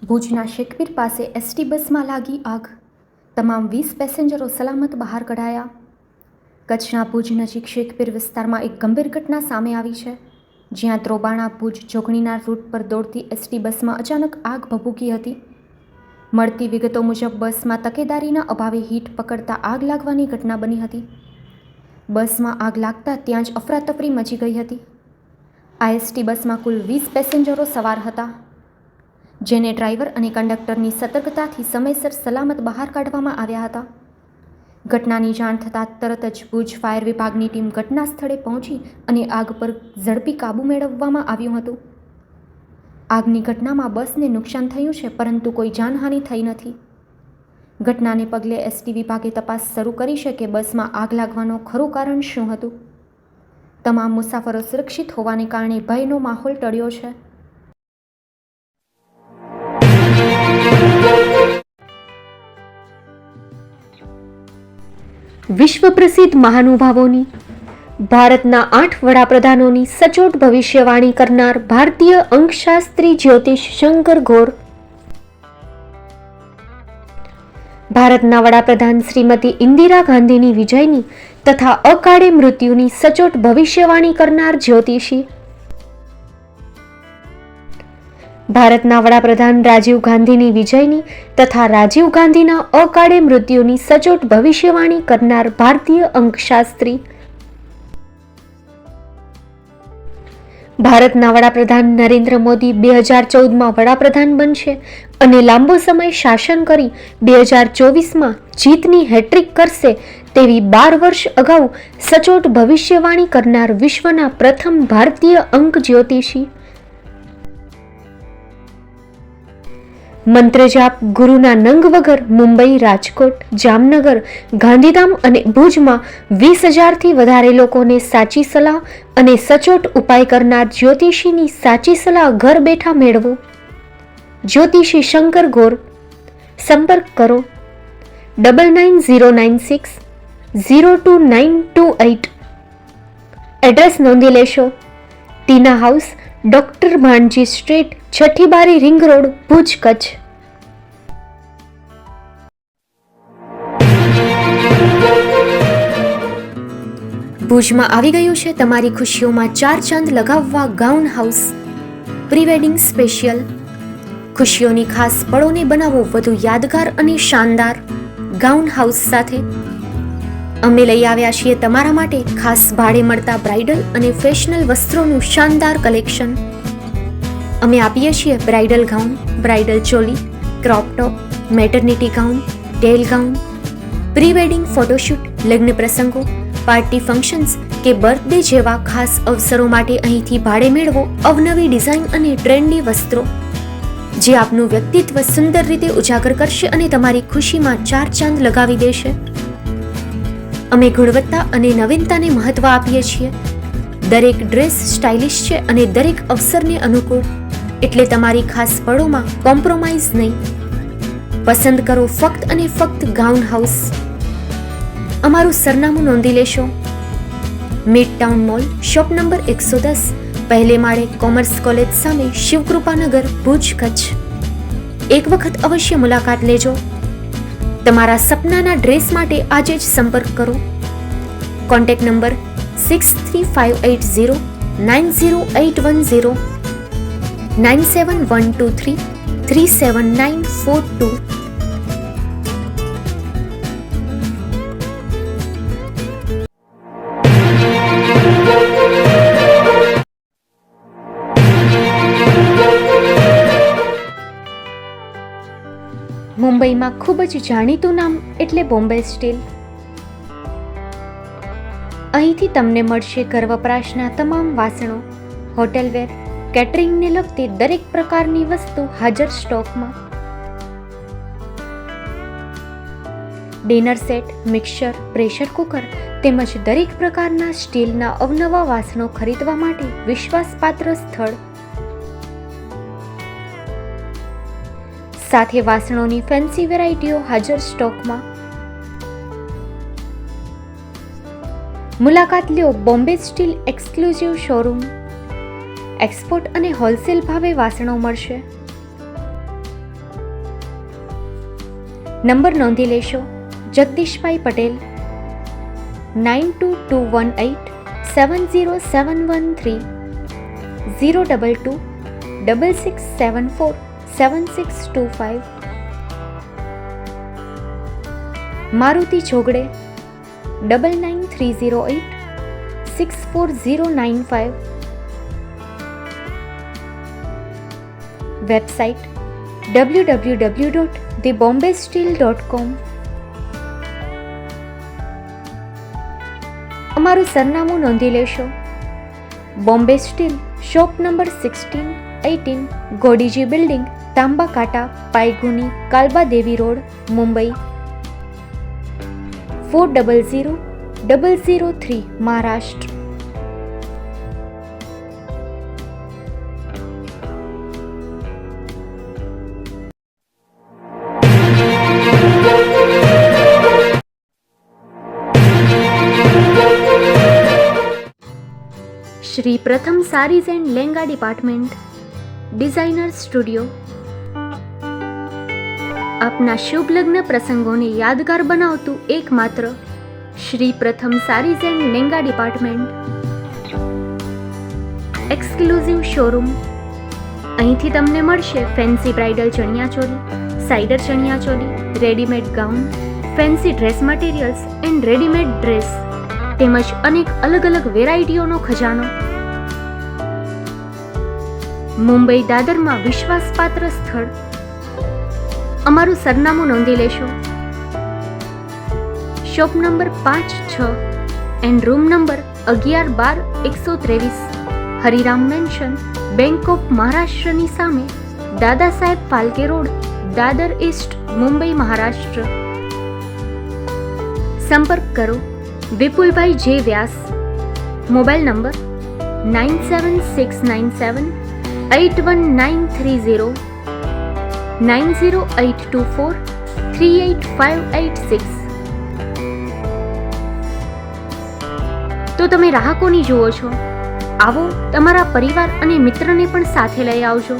ભુજના શેખપીર પાસે એસટી બસમાં લાગી આગ. તમામ 20 પેસેન્જરો સલામત બહાર કઢાયા. કચ્છના ભુજ નજીક શેખપીર વિસ્તારમાં એક ગંભીર ઘટના સામે આવી છે, જ્યાં ત્રોબાણા ભુજ જોગણીના રૂટ પર દોડતી એસટી બસમાં અચાનક આગ ભભૂકી હતી. મળતી વિગતો મુજબ બસમાં તકેદારીના અભાવે હીટ પકડતા આગ લાગવાની ઘટના બની હતી. બસમાં આગ લાગતા ત્યાં જ અફરાતફરી મચી ગઈ હતી. આ એસટી બસમાં કુલ 20 પેસેન્જરો સવાર હતા, જેને ડ્રાઈવર અને કંડક્ટરની સતર્કતાથી સમયસર સલામત બહાર કાઢવામાં આવ્યા હતા. ઘટનાની જાણ થતાં તરત જ ભુજ ફાયર વિભાગની ટીમ ઘટના સ્થળે પહોંચી અને આગ પર ઝડપી કાબૂ મેળવવામાં આવ્યું હતું. આગની ઘટનામાં બસને નુકસાન થયું છે, પરંતુ કોઈ જાનહાનિ થઈ નથી. ઘટનાને પગલે એસટી વિભાગે તપાસ શરૂ કરી છે કે બસમાં આગ લાગવાનું ખરું કારણ શું હતું. તમામ મુસાફરો સુરક્ષિત હોવાને કારણે ભયનો માહોલ ટળ્યો છે. વિશ્વ પ્રસિદ્ધ મહાનુભાવોની, ભારતના 8 વડાપ્રધાનોની સચોટ ભવિષ્યવાણી કરનાર ભારતીય અંકશાસ્ત્રી જ્યોતિષ શંકર ગોર, ભારતના વડાપ્રધાન શ્રીમતી ઇન્દિરા ગાંધીની વિજયની તથા અકાળે મૃત્યુની સચોટ ભવિષ્યવાણી કરનાર જ્યોતિષી, ભારતના વડાપ્રધાન રાજીવ ગાંધીની વિજયની તથા રાજીવ ગાંધીના અકાળે મૃત્યુની સચોટ ભવિષ્યવાણી કરનાર ભારતીય અંકશાસ્ત્રી, ભારતના વડાપ્રધાન નરેન્દ્ર મોદી 2014માં વડાપ્રધાન બનશે અને લાંબો સમય શાસન કરી 2024માં જીતની હેટ્રિક કરશે તેવી 12 વર્ષ અગાઉ સચોટ ભવિષ્યવાણી કરનાર વિશ્વના પ્રથમ ભારતીય અંક જ્યોતિષી, મંત્રજાપ ગુરુના નંગ વગર મુંબઈ, રાજકોટ, જામનગર, ગાંધીધામ અને ભુજમાં 20,000થી વધારે લોકોને સાચી સલાહ અને સચોટ ઉપાય કરનાર જ્યોતિષીની સાચી સલાહ ઘર બેઠા મેળવો. જ્યોતિષી શંકર ગોર. સંપર્ક કરો 9909602928. એડ્રેસ નોંધી લેશો: ટીના હાઉસ, ડોક્ટર ભાણજી સ્ટ્રીટ, છઠ્ઠી બારી, રિંગ રોડ, ભુજ, કચ્છ. ભુજમાં આવી ગયું છે તમારી ખુશીઓમાં 4 ચાંદ લગાવવા gown house pre wedding special. ખુશીઓની ખાસ પળોને બનાવો વધુ યાદગાર અને શાનદાર ગાઉન હાઉસ સાથે. અમે લઈ આવ્યા છીએ તમારા માટે ખાસ ભાડે મળતા બ્રાઇડલ અને ફેશનલ વસ્ત્રોનું શાનદાર કલેક્શન. અમે આપીએ છીએ bridal gown, bridal choli, crop top, maternity gown, tail gown. Pre wedding photoshoot, લગ્ન પ્રસંગો, પાર્ટી ફંક્શન્સ કે બર્થડે જેવા ખાસ અવસરો માટે અહીંથી ભાડે મેળવો અવનવી ડિઝાઇન અને ટ્રેન્ડી વસ્ત્રો, જે આપનું વ્યક્તિત્વ સુંદર રીતે ઉજાગર કરશે અને તમારી ખુશીમાં 4 ચાંદ લગાવી દેશે. અમે ગુણવત્તા અને નવીનતાને મહત્વ આપીએ છીએ. દરેક ડ્રેસ સ્ટાઇલિશ છે અને દરેક અવસરને અનુકૂળ, એટલે તમારી ખાસ પળોમાં કોમ્પ્રોમાઇઝ નહીં. પસંદ કરો ફક્ત અને ફક્ત ગાઉન હાઉસ. અમારું સરનામું નોંધી લેશો: mid town mall, shop number 110, પહેલે માળે, કોમર્સ કોલેજ સામે, શિવકૃપાનગર, ભુજ, કચ્છ. એક વખત અવશ્ય મુલાકાત લેજો. તમારા સપનાના ડ્રેસ માટે આજે જ સંપર્ક કરો. Contact number 6358090810, 9712337942. મુંબઈમાં ખૂબ જ જાણીતું નામ એટલે બોમ્બે સ્ટીલ. અહીંથી તમને મળશે ઘર વપરાશના તમામ વાસણો, હોટેલવેર, કેટરિંગને લગતી દરેક પ્રકારની વસ્તુ હાજર સ્ટોકમાં. Dinner set, mixer, pressure cooker તેમજ દરેક પ્રકારના સ્ટીલના અવનવા વાસણો ખરીદવા માટે વિશ્વાસપાત્ર સ્થળ. સાથે વાસણોની ફેન્સી વેરાયટીઓ હાજર સ્ટોકમાં. મુલાકાત લ્યો Bombay steel exclusive showroom. Export અને હોલસેલ ભાવે વાસણો મળશે. નંબર નોંધી લેશો: જગદીશભાઈ પટેલ 9221870713 022 6674 7625. મારુતિ જોગડે 999308 64095. Website www.thebombasteel.com. અમારું સરનામું નોંધી લેશો: Bombay steel, shop number 16-18, Godiji building, Tamba Kanta, Paydhuni, Kalba Devi road, Mumbai 400003, Maharashtra. Shri Pratham sarees and lehenga department, designer studio. આપના શુભ લગ્ન પ્રસંગોને યાદગાર બનાવતું એકમાત્ર Shri Pratham sarees and lehenga department. Exclusive showroom. અહીંથી તમને મળશે fancy bridal chaniya choli, cider chaniya choli, readymade gown, fancy dress materials and readymade dress તેમજ અનેક અલગ અલગ વેરાયટીઓનો ખજાનો. મુંબઈ દાદરમાં વિશ્વાસપાત્ર સ્થળ. અમારું સરનામું નોંધી લેશો: shop number 5-6 and room number 11-12-123, Hariram mansion, bank of મહારાષ્ટ્રની સામે, દાદા સાહેબ ફાલ્કે રોડ, દાદર ઈસ્ટ, મુંબઈ, મહારાષ્ટ્ર. સંપર્ક કરો વિપુલભાઈ જે વ્યાસ. Mobile number 9769781930 9082438586. તો તમે રાહ કોની જુઓ છો? આવો, તમારા પરિવાર અને મિત્રને પણ સાથે લઈ આવજો.